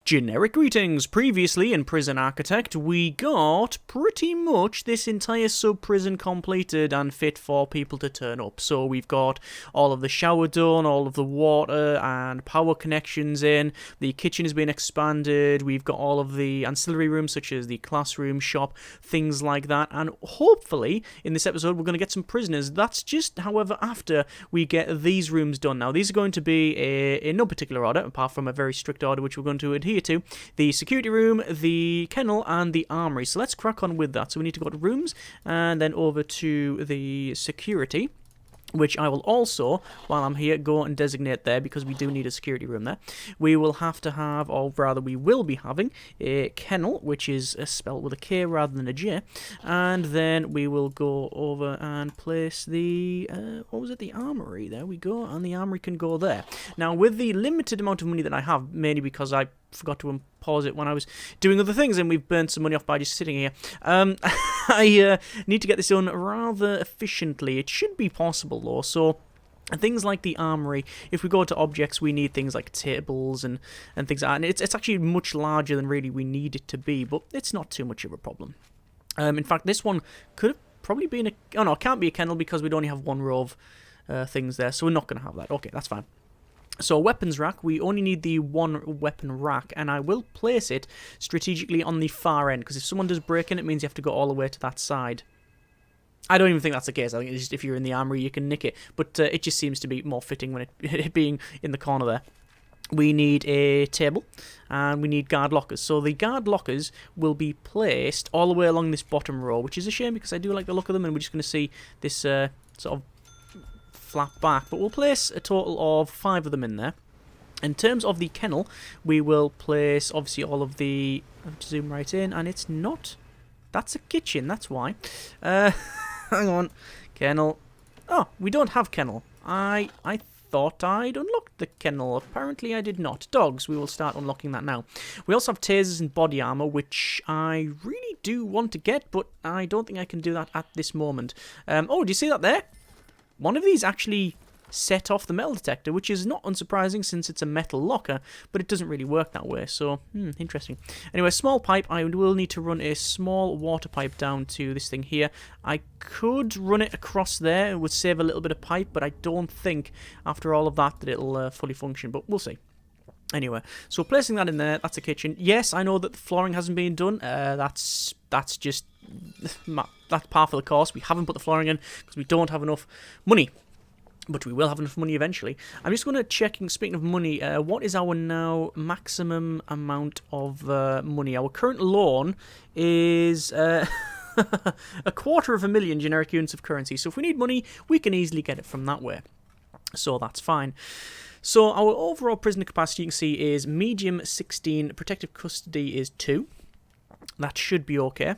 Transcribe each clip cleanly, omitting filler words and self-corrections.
Generic greetings. Previously in Prison Architect, we got pretty much this entire sub-prison completed and fit for people to turn up. So we've got all of the shower done, all of the water and power connections in, the kitchen has been expanded, we've got all of the ancillary rooms such as the classroom, shop, things like that, and hopefully in this episode we're going to get some prisoners. That's just, however, after we get these rooms done. Now these are going to be in no particular order, apart from a very strict order which we're going to adhere to: the security room, the kennel, and the armory. So let's crack on with that. So we need to go to rooms and then over to the security, which I will also, while I'm here, go and designate there because we do need a security room there. We will have to have, or rather we will be having, a kennel, which is spelled with a K rather than a J, and then we will go over and place the, what was it, the armory. There we go, and the armory can go there. Now, with the limited amount of money that I have, mainly because I forgot to pause it when I was doing other things, and we've burned some money off by just sitting here. I need to get this done rather efficiently. It should be possible though. So things like the armory, if we go to objects, we need things like tables and things like that. And it's actually much larger than really we need it to be, but it's not too much of a problem. In fact, this one could have probably been a... Oh no, it can't be a kennel because we'd only have one row of things there, so we're not going to have that. Okay, that's fine. So weapons rack, we only need the one weapon rack, and I will place it strategically on the far end, because if someone does break in, it means you have to go all the way to that side. I don't even think that's the case. I think it's just if you're in the armory, you can nick it, but it just seems to be more fitting when it being in the corner there. We need a table, and we need guard lockers. So the guard lockers will be placed all the way along this bottom row, which is a shame because I do like the look of them, and we're just going to see this sort of flat back, but we'll place a total of 5 of them in there. In terms of the kennel, we will place obviously all of the... zoom right in, and it's not... That's a kitchen, that's why. Hang on. Kennel. Oh, we don't have kennel. I thought I'd unlocked the kennel. Apparently I did not. Dogs, we will start unlocking that now. We also have tasers and body armor, which I really do want to get, but I don't think I can do that at this moment. Oh, do you see that there? One of these actually set off the metal detector, which is not unsurprising since it's a metal locker, but it doesn't really work that way, so, interesting. Anyway, small pipe, I will need to run a small water pipe down to this thing here. I could run it across there, it would save a little bit of pipe, but I don't think, after all of that it'll fully function, but we'll see. Anyway, so placing that in there, that's a kitchen. Yes, I know that the flooring hasn't been done, that's just... that's par for the course. We haven't put the flooring in because we don't have enough money, but we will have enough money eventually. I'm just going to check, speaking of money, what is our now maximum amount of money? Our current loan is a $250,000 generic units of currency, so if we need money, we can easily get it from that way. So that's fine. So our overall prisoner capacity, you can see, is medium 16, protective custody is 2. That should be okay.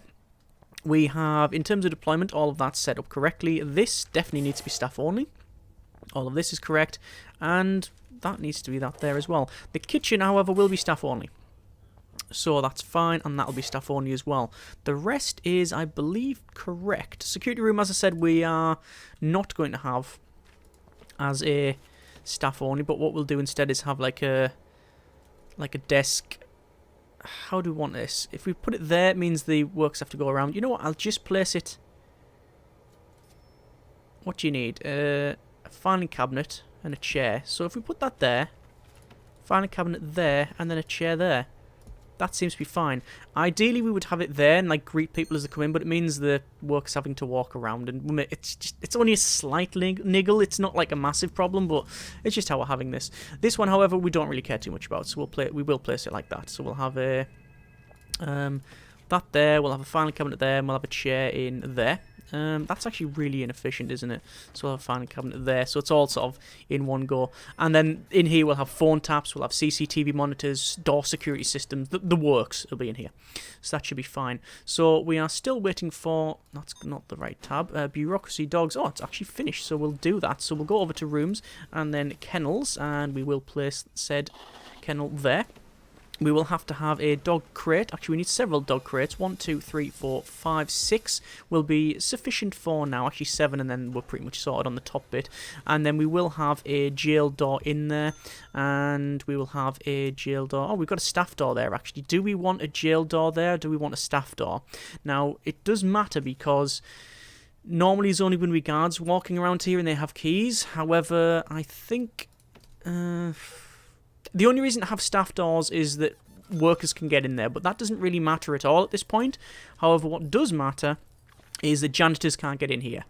We have, in terms of deployment, all of that set up correctly. This definitely needs to be staff only. All of this is correct, and that needs to be that there as well. The kitchen, however, will be staff only. So that's fine, and that'll be staff only as well. The rest is, I believe, correct. Security room, as I said, we are not going to have as a staff only, but what we'll do instead is have like a desk. How do we want this? If we put it there, it means the works have to go around. You know what? I'll just place it... What do you need? A filing cabinet and a chair. So if we put that there, filing cabinet there, and then a chair there, that seems to be fine. Ideally, we would have it there and like greet people as they come in, but it means the work's having to walk around, and it's only a slight niggle. It's not like a massive problem, but it's just how we're having this. This one, however, we don't really care too much about, so we will place it like that. So we'll have a that there. We'll have a filing cabinet there, and we'll have a chair in there. That's actually really inefficient, isn't it? So we'll have a filing cabinet there, so it's all sort of in one go. And then in here we'll have phone taps, we'll have CCTV monitors, door security systems, the works will be in here. So that should be fine. So we are still waiting for, that's not the right tab, bureaucracy dogs. Oh, it's actually finished, so we'll do that. So we'll go over to rooms, and then kennels, and we will place said kennel there. We will have to have a dog crate. Actually, we need several dog crates. 1, 2, 3, 4, 5, 6 will be sufficient for now. Actually, 7, and then we're pretty much sorted on the top bit. And then we will have a jail door in there. And we will have a jail door. Oh, we've got a staff door there, actually. Do we want a jail door there? Or do we want a staff door? Now, it does matter because normally there's only going to be guards walking around here and they have keys. However, I think... the only reason to have staff doors is that workers can get in there, but that doesn't really matter at all at this point. However, what does matter is that janitors can't get in here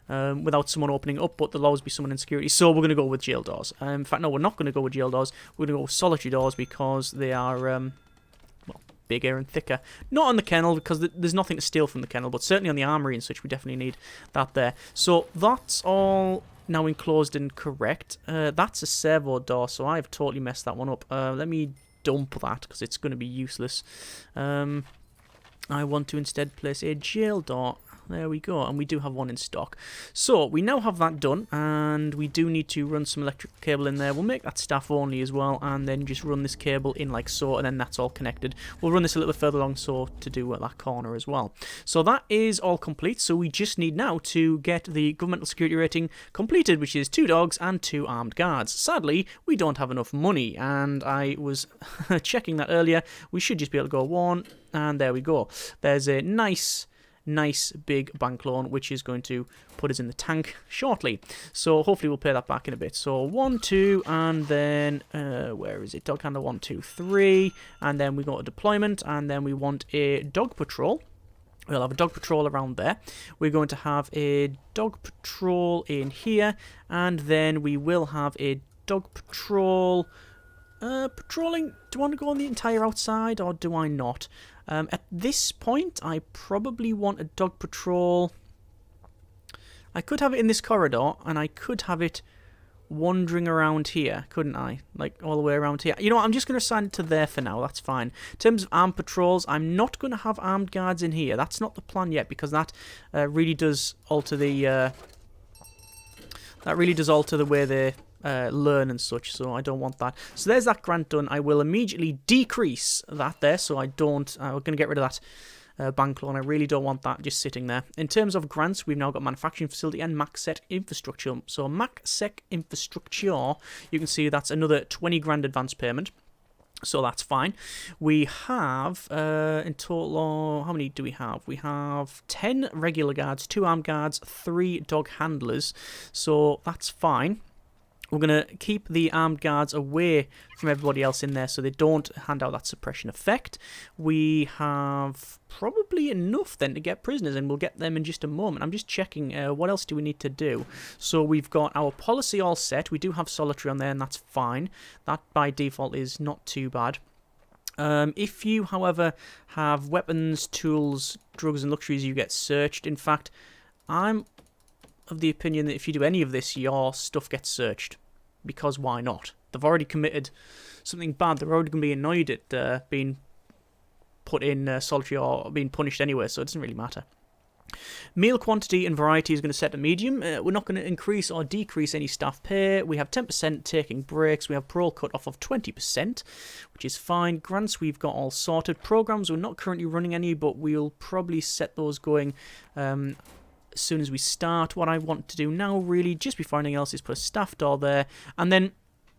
without someone opening up, but there'll always be someone in security, so we're going to go with jail doors. In fact, no, we're not going to go with jail doors. We're going to go with solitary doors because they are, well, bigger and thicker. Not on the kennel, because there's nothing to steal from the kennel, but certainly on the armory and such, we definitely need that there. So that's all... now enclosed and correct. That's a servo door, so I've totally messed that one up. Let me dump that, because it's going to be useless. I want to instead place a jail door. There we go, and we do have one in stock. So, we now have that done, and we do need to run some electrical cable in there. We'll make that staff only as well, and then just run this cable in like so, and then that's all connected. We'll run this a little bit further along so to do at that corner as well. So that is all complete, so we just need now to get the governmental security rating completed, which is 2 dogs and 2 armed guards. Sadly, we don't have enough money, and I was checking that earlier. We should just be able to go 1, and there we go. There's a nice big bank loan which is going to put us in the tank shortly, so hopefully we'll pay that back in a bit. So 1, 2, and then where is it? Dog handler 1, 2, 3, and then we go to deployment, and then we want a dog patrol. We'll have a dog patrol around there. We're going to have a dog patrol in here, and then we will have a dog patrol patrolling. Do I want to go on the entire outside, or do I not? At this point, I probably want a dog patrol. I could have it in this corridor, and I could have it wandering around here, couldn't I? Like, all the way around here. You know what, I'm just going to assign it to there for now, that's fine. In terms of armed patrols, I'm not going to have armed guards in here. That's not the plan yet, because that really does alter the... way they... learn and such, so I don't want that. So there's that grant done. I will immediately decrease that there, so I don't... we're going to get rid of that bank loan. I really don't want that just sitting there. In terms of grants, we've now got manufacturing facility and MacSec infrastructure. So MacSec infrastructure, you can see that's another 20 grand advance payment. So that's fine. We have, in total, how many do we have? We have 10 regular guards, 2 armed guards, 3 dog handlers. So that's fine. We're going to keep the armed guards away from everybody else in there so they don't hand out that suppression effect. We have probably enough then to get prisoners, and we'll get them in just a moment. I'm just checking what else do we need to do. So we've got our policy all set. We do have solitary on there, and that's fine. That by default is not too bad. If you, however, have weapons, tools, drugs, and luxuries, you get searched. In fact, I'm of the opinion that if you do any of this, your stuff gets searched, because why not? They've already committed something bad. They're already going to be annoyed at being put in solitary or being punished anyway, so it doesn't really matter. Meal quantity and variety is going to set to medium. We're not going to increase or decrease any staff pay. We have 10% taking breaks. We have parole cut off of 20%, which is fine. Grants we've got all sorted. Programs we're not currently running any, but we'll probably set those going as soon as we start. What I want to do now, really, just before anything else, is put a staff door there. And then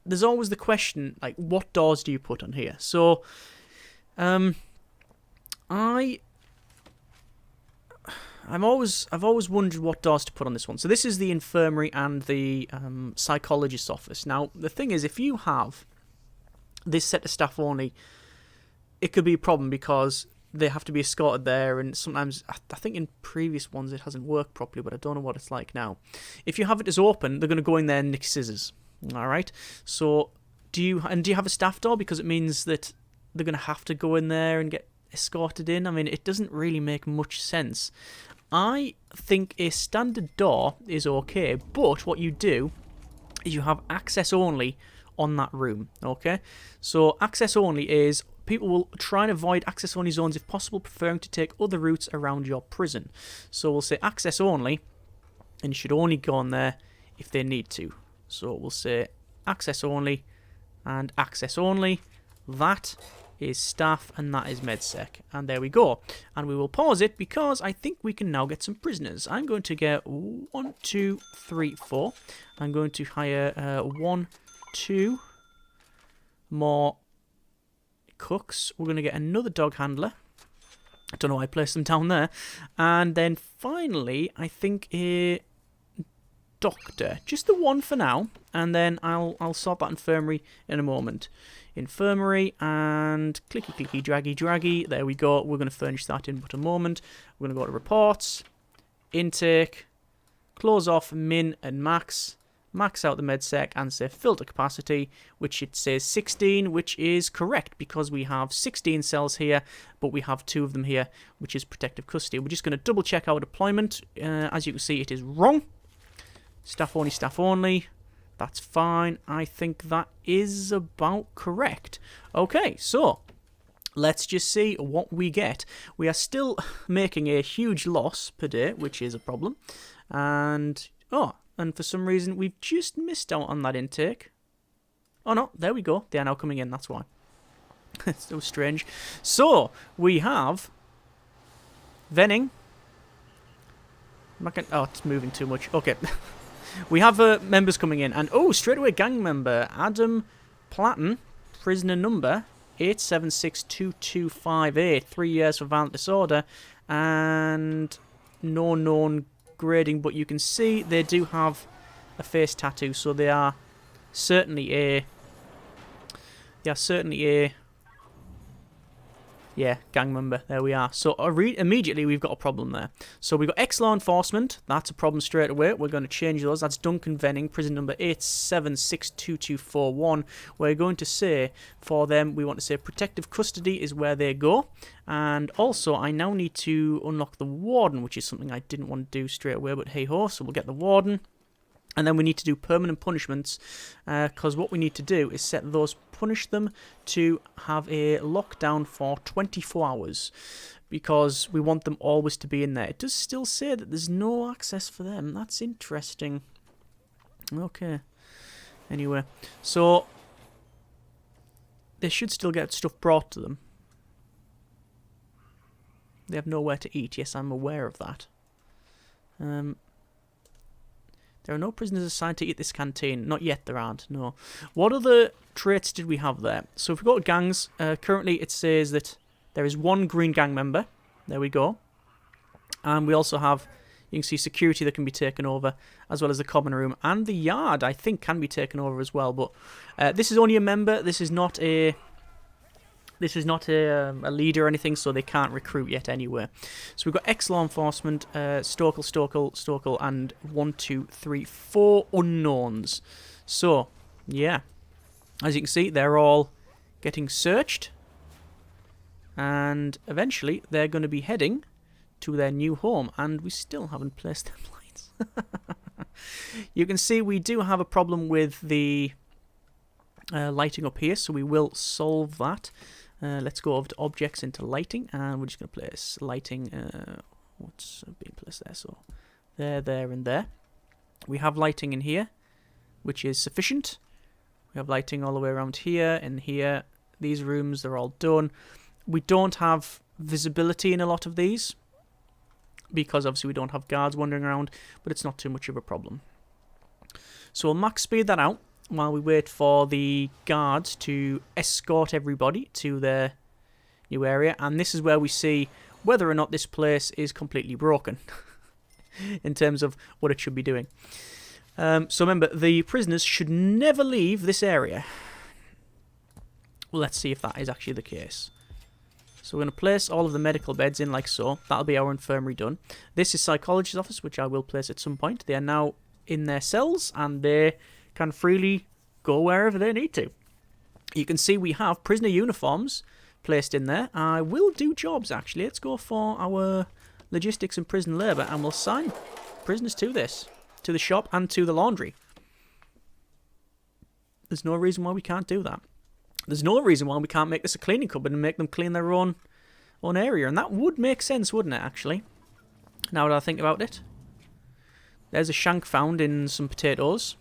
there's always the question, like, what doors do you put on here? So, I've always wondered what doors to put on this one. So this is the infirmary and the psychologist's office. Now, the thing is, if you have this set of staff only, it could be a problem because they have to be escorted there, and sometimes, I think in previous ones it hasn't worked properly, but I don't know what it's like now. If you have it as open, they're going to go in there and nick scissors. Alright? So, do you have a staff door? Because it means that they're going to have to go in there and get escorted in. I mean, it doesn't really make much sense. I think a standard door is okay, but what you do is you have access only on that room, okay? So access only is people will try and avoid access only zones if possible, preferring to take other routes around your prison. So we'll say access only, and you should only go on there if they need to. So we'll say access only and access only. That is staff, and that is medsec. And there we go. And we will pause it because I think we can now get some prisoners. I'm going to get 1, 2, 3, 4. I'm going to hire 1, 2 more cooks. We're going to get another dog handler. I don't know why I placed them down there. And then finally, I think a doctor. Just the one for now. And then I'll sort that infirmary in a moment. Infirmary and clicky clicky draggy draggy. There we go. We're going to furnish that in but a moment. We're going to go to reports, intake, close off min and max. Max out the medsec and say filter capacity, which it says 16, which is correct because we have 16 cells here, but we have 2 of them here, which is protective custody. We're just going to double check our deployment. As you can see, it is wrong. Staff only, staff only. That's fine. I think that is about correct. Okay, so let's just see what we get. We are still making a huge loss per day, which is a problem. And for some reason, we've just missed out on that intake. Oh no, there we go. They are now coming in, that's why. It's so strange. So, we have Venning. Oh, it's moving too much. Okay. We have members coming in. And, straight away, gang member. Adam Platten, prisoner number 8762258. 3 years for violent disorder. And no known grading, but you can see they do have a face tattoo, so they are certainly a gang member. There we are. So immediately we've got a problem there. So we've got ex-law enforcement. That's a problem straight away. We're going to change those. That's Duncan Venning, prison number 8762241. We're going to say for them, we want to say protective custody is where they go. And also, I now need to unlock the warden, which is something I didn't want to do straight away, but hey-ho, so we'll get the warden. And then we need to do permanent punishments, because what we need to do is set those, punish them to have a lockdown for 24 hours, because we want them always to be in there. It does still say that there's no access for them. That's interesting. Okay. Anyway, so they should still get stuff brought to them. They have nowhere to eat. Yes, I'm aware of that. There are no prisoners assigned to eat this canteen. Not yet, there aren't, no. What other traits did we have there? So if we go to gangs, currently it says that there is 1 green gang member. There we go. And we also have, you can see security that can be taken over, as well as the common room. And the yard, I think, can be taken over as well. But this is only a member. This is not a leader or anything, so they can't recruit yet anyway. So we've got ex-law enforcement, Stokel, and 1, 2, 3, 4 unknowns. So, yeah. As you can see, they're all getting searched. And eventually, they're going to be heading to their new home. And we still haven't placed them lights. You can see we do have a problem with the lighting up here, so we will solve that. Let's go over to objects into lighting, and we're just going to place lighting. What's being placed there? So there, and there. We have lighting in here, which is sufficient. We have lighting all the way around here and here. These rooms, they're all done. We don't have visibility in a lot of these, because obviously we don't have guards wandering around, but it's not too much of a problem. So we'll max speed that out while we wait for the guards to escort everybody to their new area. And this is where we see whether or not this place is completely broken in terms of what it should be doing. So remember, the prisoners should never leave this area. Well, let's see if that is actually the case. So we're going to place all of the medical beds in like so. That'll be our infirmary done. This is psychologist's office, which I will place at some point. They are now in their cells, and they can freely go wherever they need to. You can see we have prisoner uniforms placed in there. I will do jobs, actually. Let's go for our logistics and prison labour, and we'll assign prisoners to this, to the shop and to the laundry. There's no reason why we can't do that. There's no reason why we can't make this a cleaning cupboard and make them clean their own area, and that would make sense, wouldn't it, actually? Now that I think about it. There's a shank found in some potatoes.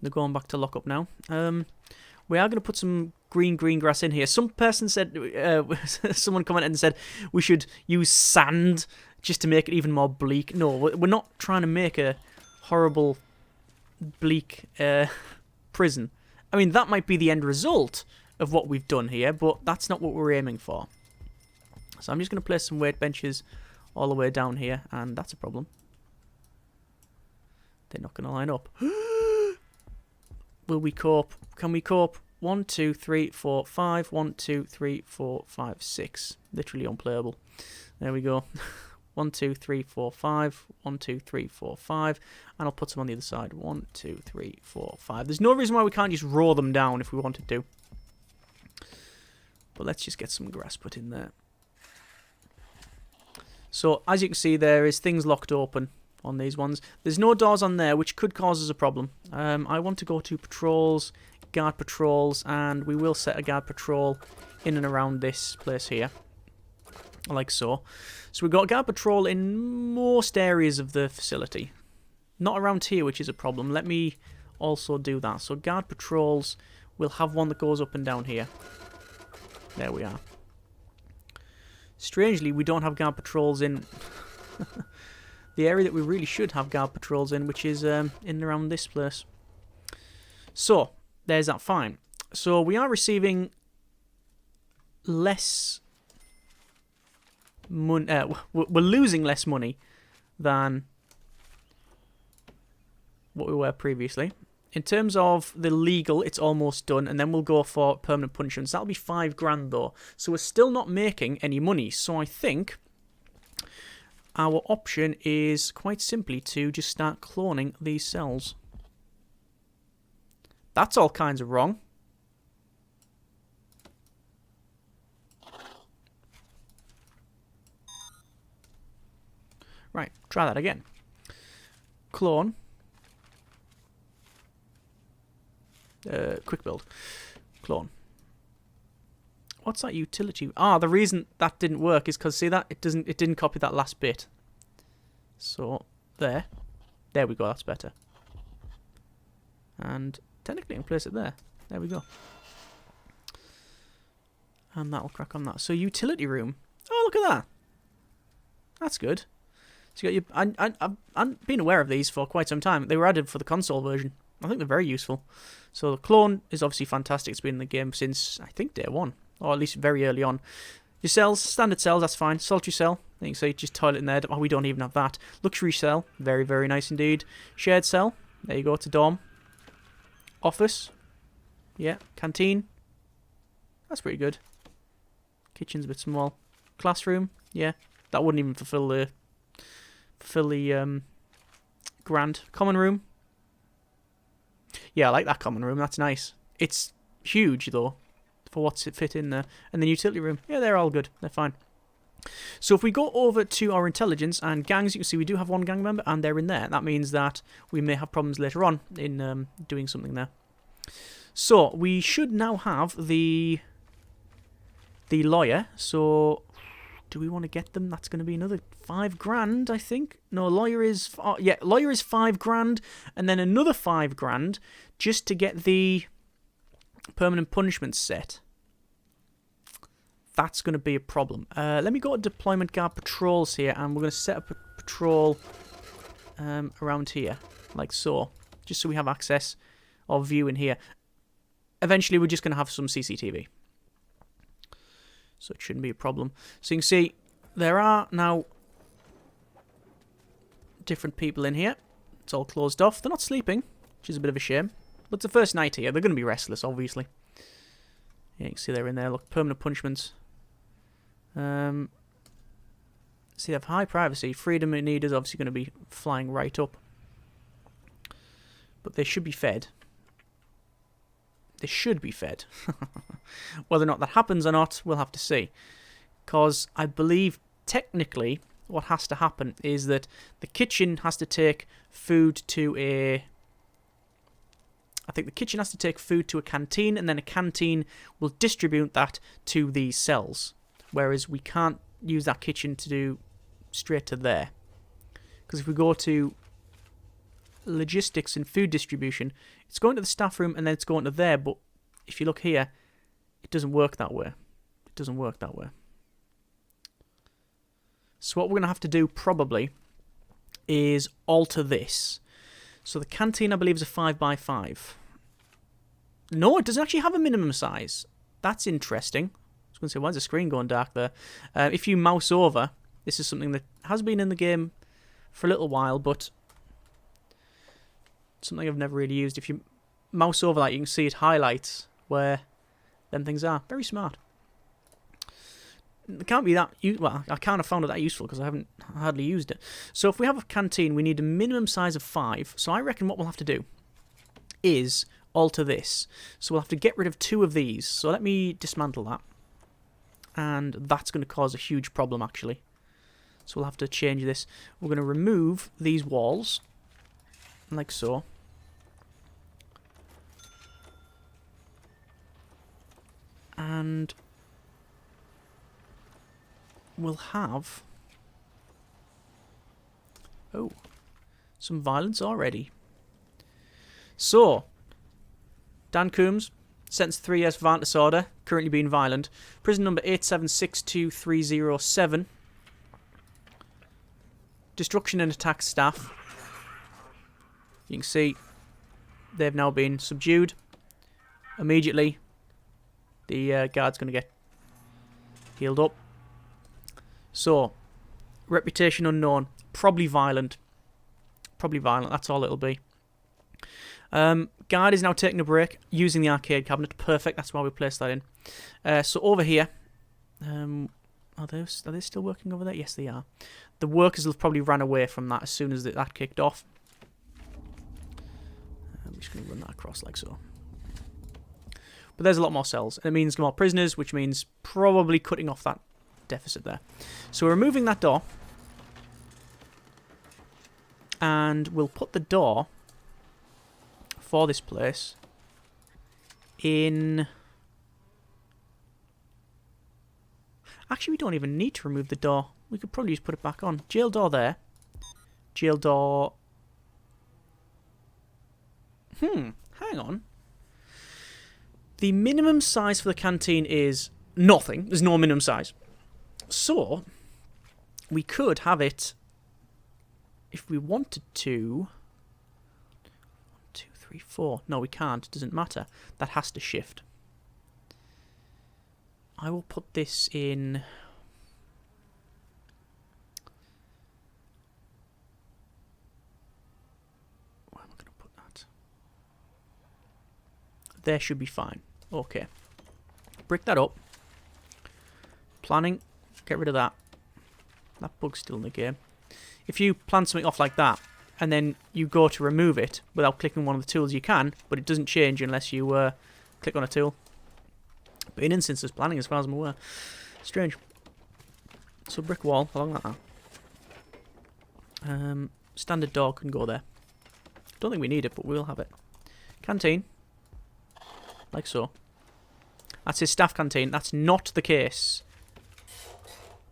They're going back to lock up now. We are going to put some green grass in here. Some person said, someone commented and said we should use sand just to make it even more bleak. No, we're not trying to make a horrible, bleak prison. I mean, that might be the end result of what we've done here, but that's not what we're aiming for. So I'm just going to place some weight benches all the way down here, and that's a problem. They're not going to line up. Will we cope? Can we cope? 1, 2, 3, 4, 5. 1, 2, 3, 4, 5, 6. Literally unplayable. There we go. 1, 2, 3, 4, 5. 1, 2, 3, 4, 5. And I'll put some on the other side. 1, 2, 3, 4, 5. There's no reason why we can't just row them down if we wanted to. But let's just get some grass put in there. So, as you can see, there is things locked open on these ones. There's no doors on there, which could cause us a problem. I want to go to patrols, guard patrols, and we will set a guard patrol in and around this place here. Like so. So we've got guard patrol in most areas of the facility. Not around here, which is a problem. Let me also do that. So guard patrols, we'll have one that goes up and down here. There we are. Strangely, we don't have guard patrols in the area that we really should have guard patrols in, which is in and around this place. So, there's that fine. So, we are receiving less money. We're losing less money than what we were previously. In terms of the legal, it's almost done, and then we'll go for permanent punishments. That'll be $5,000 though. So we're still not making any money. So I think our option is quite simply to just start cloning these cells. That's all kinds of wrong. Right, try that again. Clone. Quick build. Clone. What's that utility? Ah, the reason that didn't work is because, see that? It didn't copy that last bit. So, there. There we go, that's better. And technically I can place it there. There we go. And that'll crack on that. So, utility room. Oh, look at that. That's good. So you got your, I've been aware of these for quite some time. They were added for the console version. I think they're very useful. So the clone is obviously fantastic. It's been in the game since, I think, day one. Or at least very early on. Your cells, standard cells, that's fine. Sultry cell, you can see, just toilet in there. Oh, we don't even have that. Luxury cell, very, very nice indeed. Shared cell, there you go, it's a dorm. Office, yeah. Canteen, that's pretty good. Kitchen's a bit small. Classroom, yeah. That wouldn't even fulfill the grand. Common room. Yeah, I like that common room. That's nice. It's huge, though, for what's it fit in there. And the utility room. Yeah, they're all good. They're fine. So if we go over to our intelligence and gangs, you can see we do have one gang member, and they're in there. That means that we may have problems later on in doing something there. So we should now have the lawyer. So do we want to get them? That's going to be another $5,000, I think. No, lawyer is lawyer is $5,000, and then another $5,000 just to get the permanent punishment set. That's going to be a problem. Let me go to deployment guard patrols here, and we're going to set up a patrol around here, like so, just so we have access or view in here. Eventually, we're just going to have some CCTV. So it shouldn't be a problem. So you can see there are now different people in here. It's all closed off. They're not sleeping, which is a bit of a shame. But it's the first night here. They're going to be restless, obviously. Yeah, you can see they're in there. Look, permanent punishments. See, they have high privacy. Freedom and need is obviously going to be flying right up. But they should be fed. They should be fed. Whether or not that happens or not, we'll have to see. Because I believe, technically, what has to happen is that the kitchen has to take food to a... I think the kitchen has to take food to a canteen, and then a canteen will distribute that to these cells. Whereas we can't use that kitchen to do straight to there. Because if we go to logistics and food distribution, it's going to the staff room and then it's going to there. But if you look here, doesn't work that way. It doesn't work that way. So what we're going to have to do probably is alter this. So the canteen, I believe, is a 5x5. No, it doesn't actually have a minimum size. That's interesting. I was going to say, why is the screen going dark there? If you mouse over, this is something that has been in the game for a little while, but something I've never really used. If you mouse over that, you can see it highlights where them things are. Very smart. It can't be that... Well, I can't have found it that useful because I haven't hardly used it. So if we have a canteen, we need a minimum size of 5. So I reckon what we'll have to do is alter this. So we'll have to get rid of 2 of these. So let me dismantle that. And that's going to cause a huge problem, actually. So we'll have to change this. We're going to remove these walls, like so. And we'll have... Oh, some violence already. So, Dan Coombs, sentenced 3 years for violent disorder, currently being violent. Prison number 8762307. Destruction and attack staff. You can see they've now been subdued. Immediately, the guard's going to get healed up. So, reputation unknown. Probably violent. Probably violent, that's all it'll be. Guard is now taking a break using the arcade cabinet. Perfect, that's why we placed that in. So over here, are they still working over there? Yes, they are. The workers have probably ran away from that as soon as that kicked off. I'm just going to run that across like so. But there's a lot more cells, and it means more prisoners, which means probably cutting off that deficit there. So we're removing that door, and we'll put the door for this place in... Actually, we don't even need to remove the door. We could probably just put it back on. Jail door there. Jail door... hang on. The minimum size for the canteen is nothing. There's no minimum size. So, we could have it, if we wanted to... 1, 2, 3, 4. No, we can't. It doesn't matter. That has to shift. I will put this in... Where am I going to put that? There should be fine. Okay. Brick that up. Planning. Get rid of that. That bug's still in the game. If you plan something off like that, and then you go to remove it without clicking one of the tools, you can, but it doesn't change unless you click on a tool. But in instances, planning as far as I'm aware. Strange. So brick wall along like that. Standard door can go there. Don't think we need it, but we'll have it. Canteen. Like so. That's his staff canteen. That's not the case.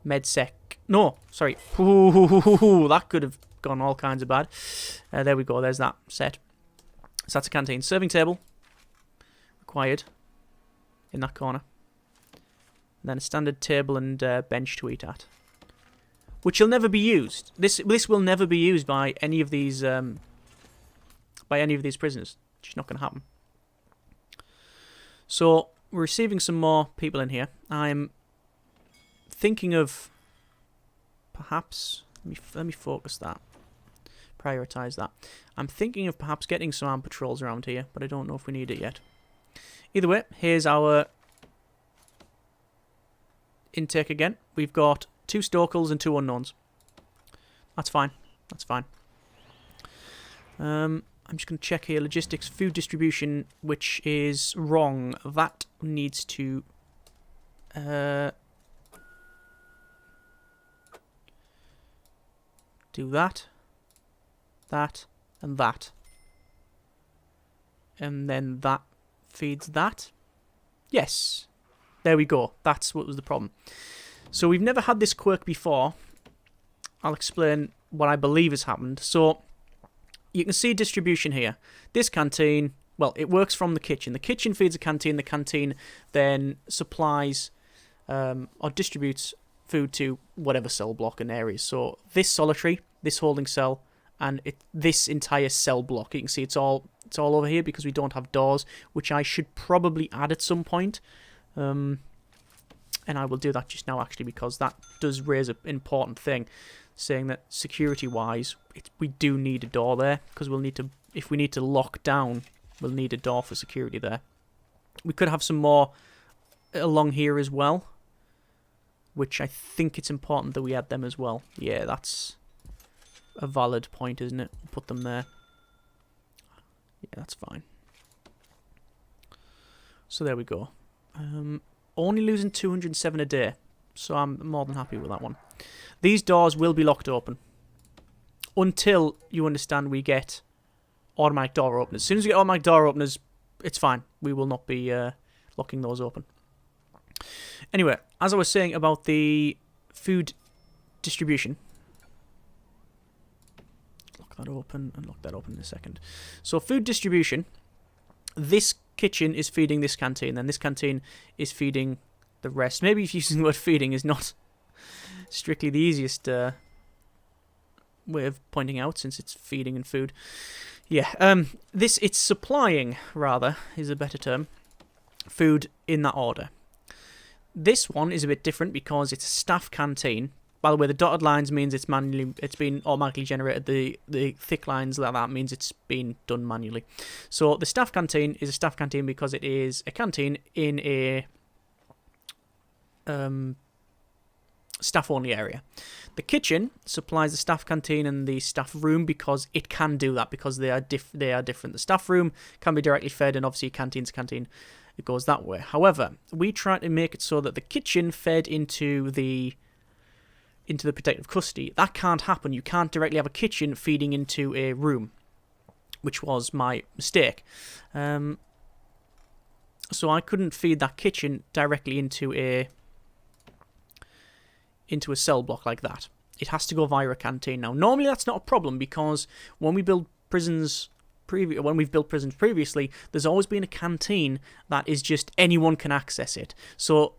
Medsec. No, sorry. Ooh, that could have gone all kinds of bad. There we go. There's that set. So that's a canteen. Serving table. Required. In that corner. And then a standard table and bench to eat at. Which will never be used. This will never be used by any of these prisoners. It's just not going to happen. So, we're receiving some more people in here. I'm thinking of perhaps... Let me focus that. Prioritise that. I'm thinking of perhaps getting some armed patrols around here, but I don't know if we need it yet. Either way, here's our intake again. We've got 2 Stokels and 2 unknowns. That's fine. That's fine. I'm just going to check here. Logistics, food distribution, which is wrong. That needs to... do that, that, and that. And then that feeds that. Yes. There we go. That's what was the problem. So we've never had this quirk before. I'll explain what I believe has happened. So you can see distribution here. This canteen well, it works from the kitchen. The kitchen feeds the canteen. The canteen then supplies or distributes food to whatever cell block and areas. So this solitary, this holding cell, and this entire cell block. You can see it's all over here because we don't have doors, which I should probably add at some point. And I will do that just now, actually, because that does raise an important thing, saying that security-wise, we do need a door there, because we'll need to, if we need to lock down, we'll need a door for security there. We could have some more along here as well, which I think it's important that we add them as well. Yeah, that's a valid point, isn't it? Put them there. Yeah, that's fine. So there we go. Only losing 207 a day, so I'm more than happy with that one. These doors will be locked open until, you understand, we get automatic door openers. As soon as we get automatic door openers, it's fine. We will not be locking those open. Anyway, as I was saying about the food distribution, lock that open and lock that open in a second. So food distribution, this kitchen is feeding this canteen, and this canteen is feeding the rest. Maybe if using the word feeding is not strictly the easiest way of pointing out, since it's feeding and food. Yeah, it's supplying, rather, is a better term, food in that order. This one is a bit different because it's a staff canteen. By the way, the dotted lines means it's been automatically generated. The thick lines like that means it's been done manually. So the staff canteen is a staff canteen because it is a canteen in a staff-only area. The kitchen supplies the staff canteen and the staff room because it can do that, because they are different. The staff room can be directly fed, and obviously canteen's a canteen. It goes that way. However, we try to make it so that the kitchen fed into the protective custody. That can't happen. You can't directly have a kitchen feeding into a room, which was my mistake. So I couldn't feed that kitchen directly into a cell block like that. It has to go via a canteen. Now, normally that's not a problem, because when we build prisons when we've built prisons previously, there's always been a canteen that is just anyone can access it. So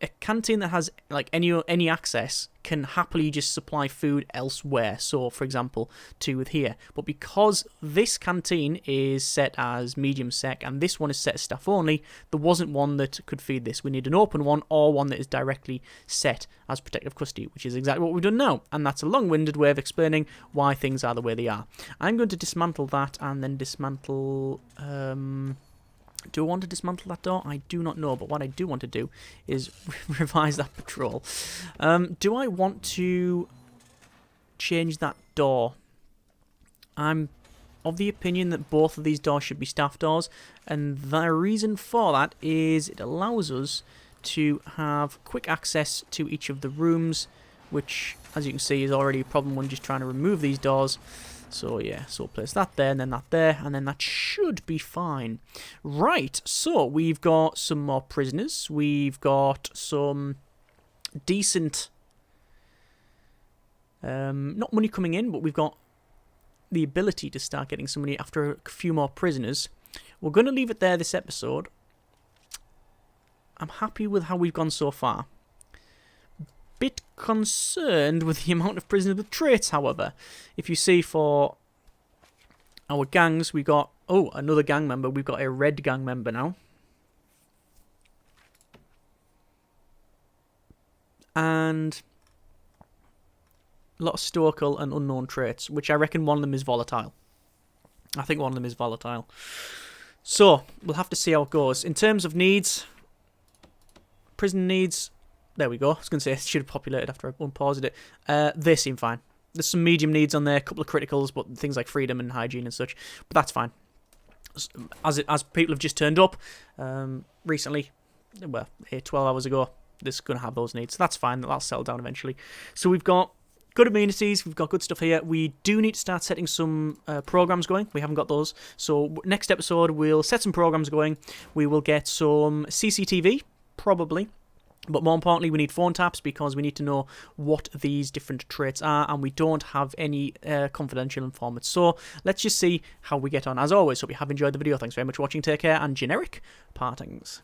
a canteen that has like any access can happily just supply food elsewhere. So, for example, with here. But because this canteen is set as medium sec and this one is set as staff only, there wasn't one that could feed this. We need an open one, or one that is directly set as protective custody, which is exactly what we've done now. And that's a long-winded way of explaining why things are the way they are. I'm going to dismantle that and then dismantle... do I want to dismantle that door? I do not know, but what I do want to do is revise that patrol. Do I want to change that door? I'm of the opinion that both of these doors should be staff doors, and the reason for that is it allows us to have quick access to each of the rooms, which, as you can see, is already a problem when just trying to remove these doors. So yeah, so we'll place that there, and then that there, and then that should be fine. Right, so we've got some more prisoners. We've got some decent, not money coming in, but we've got the ability to start getting some money after a few more prisoners. We're going to leave it there this episode. I'm happy with how we've gone so far. Bit concerned with the amount of prisoners with traits, however. If you see for our gangs, we got... Oh, another gang member. We've got a red gang member now. And a lot of stoical and unknown traits, which I reckon one of them is volatile. I think one of them is volatile. So, we'll have to see how it goes. In terms of needs, prison needs... There we go. I was going to say it should have populated after I unpaused it. They seem fine. There's some medium needs on there, a couple of criticals, but things like freedom and hygiene and such. But that's fine. As people have just turned up recently, well, 12 hours ago, this is going to have those needs. So that's fine. That'll settle down eventually. So we've got good amenities. We've got good stuff here. We do need to start setting some programs going. We haven't got those. So next episode, we'll set some programs going. We will get some CCTV, probably. But more importantly, we need phone taps because we need to know what these different traits are, and we don't have any confidential informants. So let's just see how we get on. As always, hope you have enjoyed the video. Thanks very much for watching. Take care, and generic partings.